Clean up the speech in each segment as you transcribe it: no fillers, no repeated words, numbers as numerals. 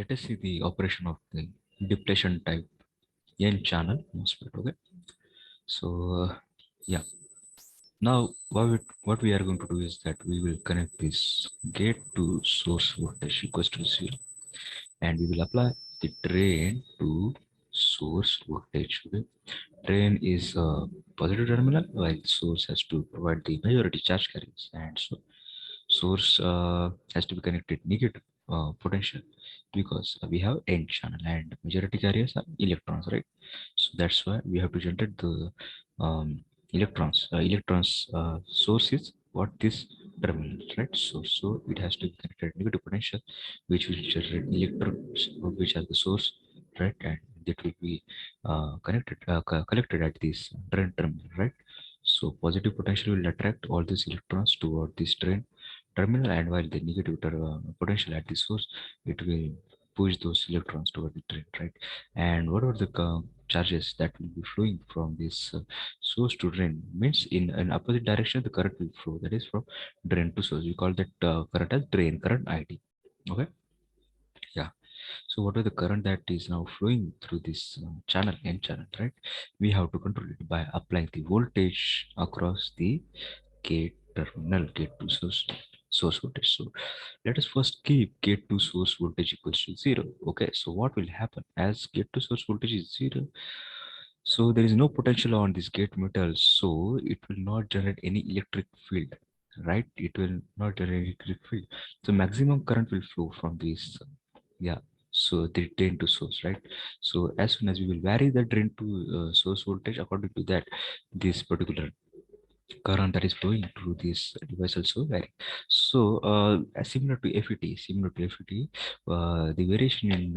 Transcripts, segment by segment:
let us see the operation of the depletion type n channel MOSFET. Okay, so yeah, now what we are going to do is that we will connect this gate to source voltage equals to 0, and we will apply the drain to source voltage. Okay, drain is a positive terminal while source has to provide the majority charge carriers, and so source has to be connected negative potential because we have n channel and majority carriers are electrons, right? So that's why we have to generate the electrons source is what this terminal, right? So it has to be connected negative potential, which will generate electrons which are the source, right? And that will be collected at this drain terminal, right? So positive potential will attract all these electrons toward this drain terminal, and while the negative potential at the source, it will push those electrons toward the drain, right? And whatever the charges that will be flowing from this source to drain means in an opposite direction the current will flow, that is from drain to source. We call that current as drain current id. Okay, yeah. So what are the current that is now flowing through this channel n channel, right? We have to control it by applying the voltage across the gate terminal, gate to source voltage. So let us first keep gate to source voltage equals to 0. Okay, so what will happen as gate to source voltage is 0? So there is no potential on this gate metal, so it will not generate any electric field, right? It will not generate electric field. So maximum current will flow from this, yeah. So the drain to source, right? So as soon as we will vary the drain to source voltage, according to that, this particular current that is flowing through this device also vary. So similar to FET, the variation in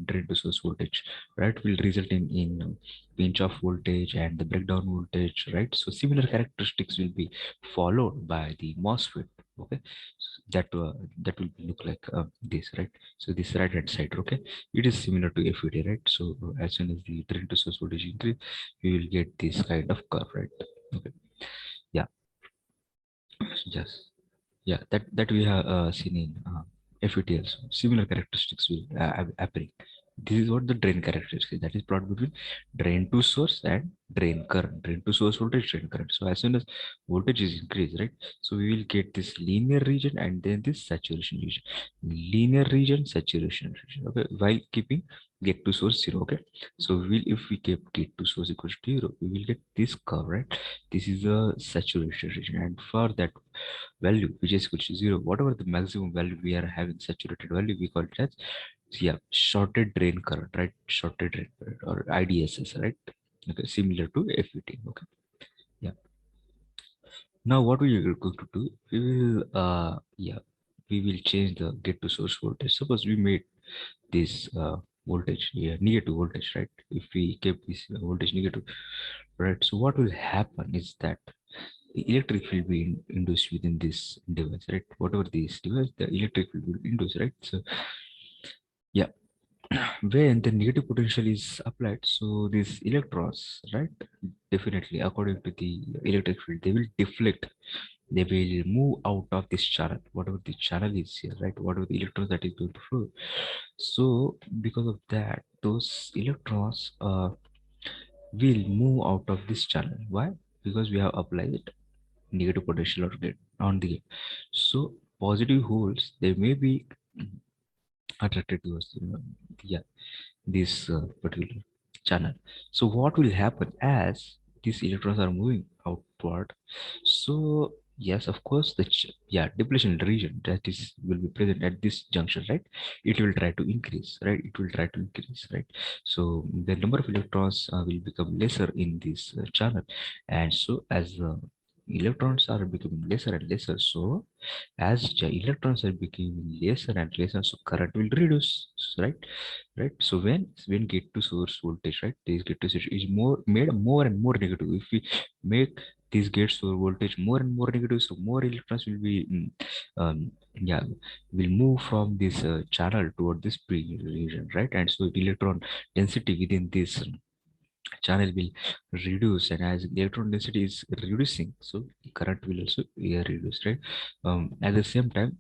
drain to source voltage, right, will result in pinch off voltage and the breakdown voltage, right? So similar characteristics will be followed by the MOSFET. Okay, so that will look like this, right? So this right hand side, okay, it is similar to FET, right? So as soon as the drain to source voltage increase, we will get this kind of curve, right? Okay, yeah. Yes, yeah, that we have seen in FET also. Similar characteristics will appear. This is what the drain characteristic, that is product between drain to source and drain current, drain to source voltage, drain current. So as soon as voltage is increased, right? So we will get this linear region and then this saturation region, linear region, saturation region. Okay, while keeping get to source 0. Okay, so we will, if we keep get to source equals to 0, we will get this curve, right? This is a saturation region, and for that value which is equal to 0, whatever the maximum value we are having saturated value, we call it as, yeah, shorted drain current, right? Shorted drain current or IDSS, right? Okay, similar to FET. Okay, yeah. Now what we are going to do, we will yeah, we will change the get to source voltage. Suppose we made this voltage, yeah, negative voltage, right? If we keep this voltage negative, right? So what will happen is that the electric will be induced within this device, right? Whatever this device, the electric will be induced, right? So yeah, when the negative potential is applied, so these electrons, right, definitely according to the electric field, they will deflect, they will move out of this channel, whatever the channel is here, right? Whatever the electrons that is going to flow. So because of that, those electrons will move out of this channel. Why? Because we have applied negative potential or gate on the gate. So positive holes, they may be attracted to us, yeah, this particular channel. So what will happen as these electrons are moving outward? So yes, of course, the yeah, depletion region that is will be present at this junction, right? It will try to increase, right? It will try to increase, right? So the number of electrons will become lesser in this channel, and so as electrons are becoming lesser and lesser, so as the electrons are becoming lesser and lesser, so current will reduce, right? Right. So when get to source voltage, right, this get to source is more made more and more negative. If we make this gate source voltage more and more negative, so more electrons will be um, yeah, will move from this channel toward this pre region, right? And so the electron density within this channel will reduce, and as electron density is reducing, so current will also reduce, right? At the same time,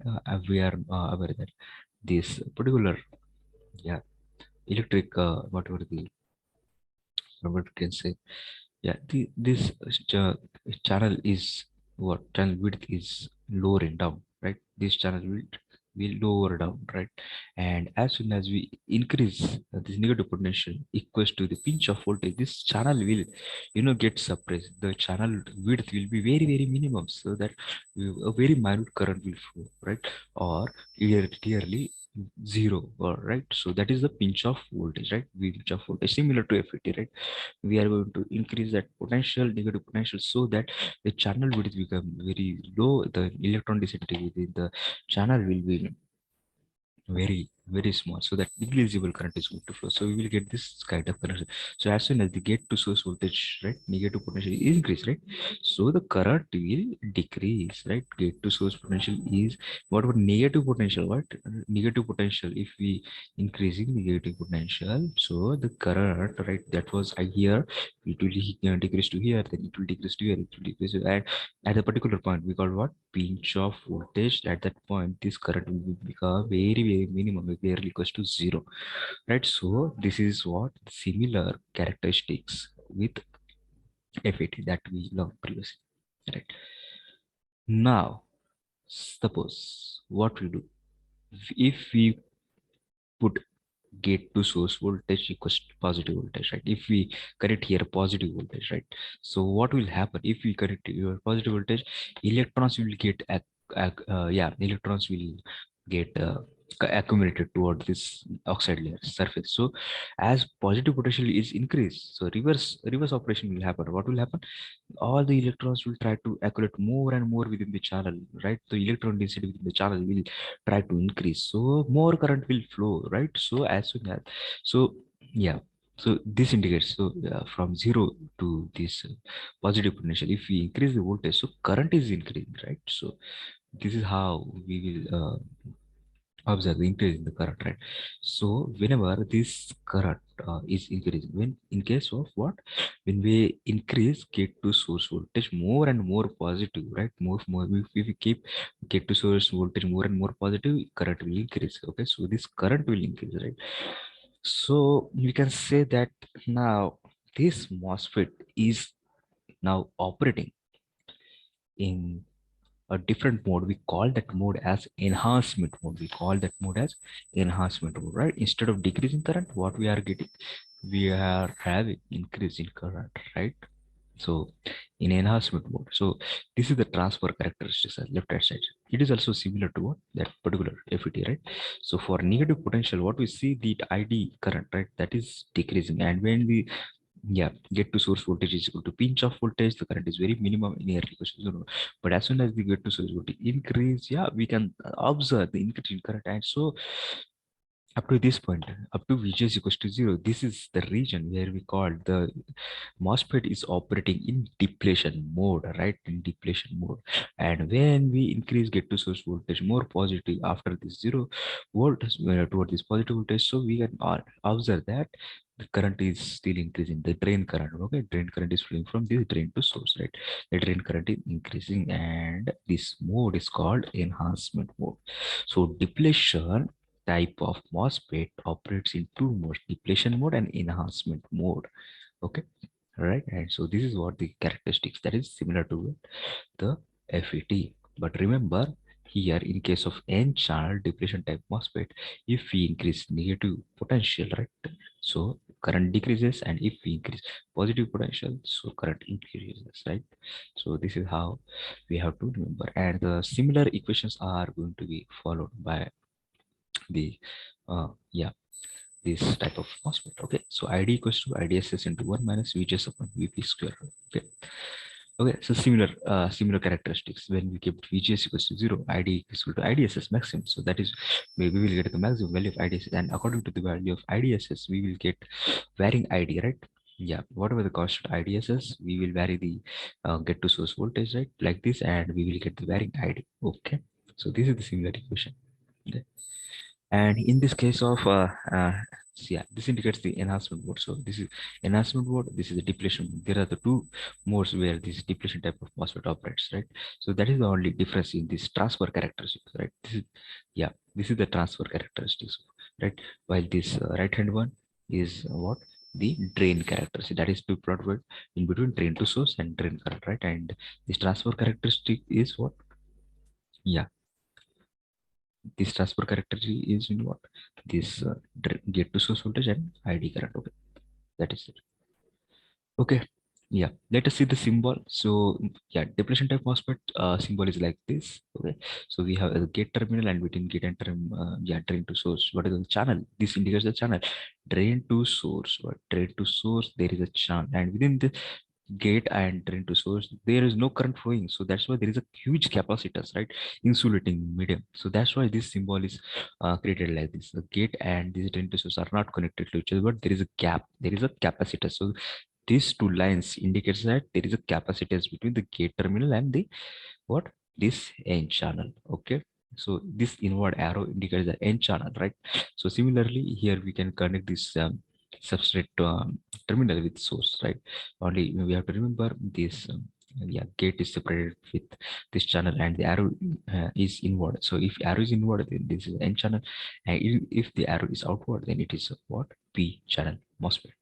we are aware that this particular yeah, electric, whatever the what can say. Yeah, this channel is what channel width is lowering down, right? This channel width will lower down, right? And as soon as we increase this negative potential equals to the pinch of voltage, this channel will, get suppressed. The channel width will be very, very minimum, so that a very minute current will flow, right? Or clearly zero, or right. So that is the pinch of voltage, right? Pinch of voltage similar to FET, right? We are going to increase that potential, negative potential, so that the channel will become very low. The electron density within the channel will be very, very small, so that negligible current is going to flow. So we will get this kind of current. So as soon as the gate to source voltage, right, negative potential is increased, right, so the current will decrease, right? Gate to source potential is whatever negative potential, what negative potential, if we increasing negative potential, so the current, right, that was here, it will decrease to here, then it will decrease to here, it will decrease to, and at a particular point we call what pinch of voltage. At that point this current will become very, very minimum, barely equals to zero, right? So this is what similar characteristics with FAT that we learned previously, right? Now suppose what we do, if we put gate to source voltage equals to positive voltage, right? If we connect here positive voltage, right? So what will happen if we connect your positive voltage? Electrons will get yeah, electrons will get accumulated toward this oxide layer surface. So as positive potential is increased, so reverse operation will happen. What will happen? All the electrons will try to accumulate more and more within the channel, right? The electron density within the channel will try to increase, so more current will flow, right? So as soon as, so yeah, so this indicates, so from zero to this positive potential, if we increase the voltage, so current is increasing, right? So this is how we will observe the increase in the current, right? So whenever this current is increasing, when in case of what, when we increase gate to source voltage more and more positive, right? More if we keep gate to source voltage more and more positive, current will increase. Okay, so this current will increase, right? So we can say that now this MOSFET is now operating in a different mode. We call that mode as enhancement mode. We call that mode as enhancement mode, right? Instead of decreasing current, what we are getting, we are having increase in current, right? So in enhancement mode, so this is the transfer characteristics at left hand side. It is also similar to what, that particular FET, right? So for negative potential, what we see, the ID current, right, that is decreasing. And when we, yeah, get to source voltage is equal to pinch of voltage, the current is very minimum in here because you know. But as soon as we get to source voltage increase, yeah, we can observe the increase in current. And so up to this point, up to VGS equals to zero, this is the region where we call the MOSFET is operating in depletion mode, right? In depletion mode. And when we increase get to source voltage more positive after this zero voltage toward this positive voltage, so we can observe that the current is still increasing. The drain current, okay, drain current is flowing from this drain to source, right? The drain current is increasing, and this mode is called enhancement mode. So depletion type of MOSFET operates in two modes: depletion mode and enhancement mode. Okay, right? And so this is what the characteristics that is similar to the FET. But remember here, in case of N-channel depletion type MOSFET, if we increase negative potential, right, so current decreases, and if we increase positive potential, so current increases, right? So this is how we have to remember, and the similar equations are going to be followed by the yeah, this type of MOSFET. Okay, so ID equals to IDSS into 1 minus VGS upon VP square. Okay, okay, so similar characteristics. When we keep VGS equals to 0, ID equals to IDSS maximum. So that is, we will get the maximum value of IDSS, and according to the value of IDSS we will get varying ID, right? Yeah, whatever the constant IDSS, we will vary the get to source voltage, right, like this, and we will get the varying ID. Okay, so this is the similar equation. Okay. And in this case of so yeah, this indicates the enhancement mode. So this is enhancement mode, this is the depletion mode. There are the two modes where this depletion type of MOSFET operates, right? So that is the only difference in this transfer characteristics, right? This is, yeah, this is the transfer characteristics right? While this right hand one is what? The drain character. So that is to plot with in between drain to source and drain current, right? And this transfer characteristic is what? Yeah, this transfer characteristic is in what? This gate to source voltage and ID current. Okay, that is it. Okay, yeah. Let us see the symbol. So yeah, depletion type MOSFET symbol is like this. Okay, so we have a gate terminal and between gate and yeah, drain to source. What is the channel? This indicates the channel. Drain to source. What? Drain to source. There is a channel, and within the gate and drain to source, there is no current flowing. So that's why there is a huge capacitance, right? Insulating medium. So that's why this symbol is created like this. The gate and this drain to source are not connected to each other, but there is a gap. There is a capacitor. So these two lines indicates that there is a capacitance between the gate terminal and the what? This n channel. Okay, so this inward arrow indicates the n channel, right? So similarly here we can connect this substrate terminal with source, right? Only we have to remember this yeah, gate is separated with this channel and the arrow is inward. So if arrow is inward, then this is n channel, and if the arrow is outward, then it is what? P channel MOSFET.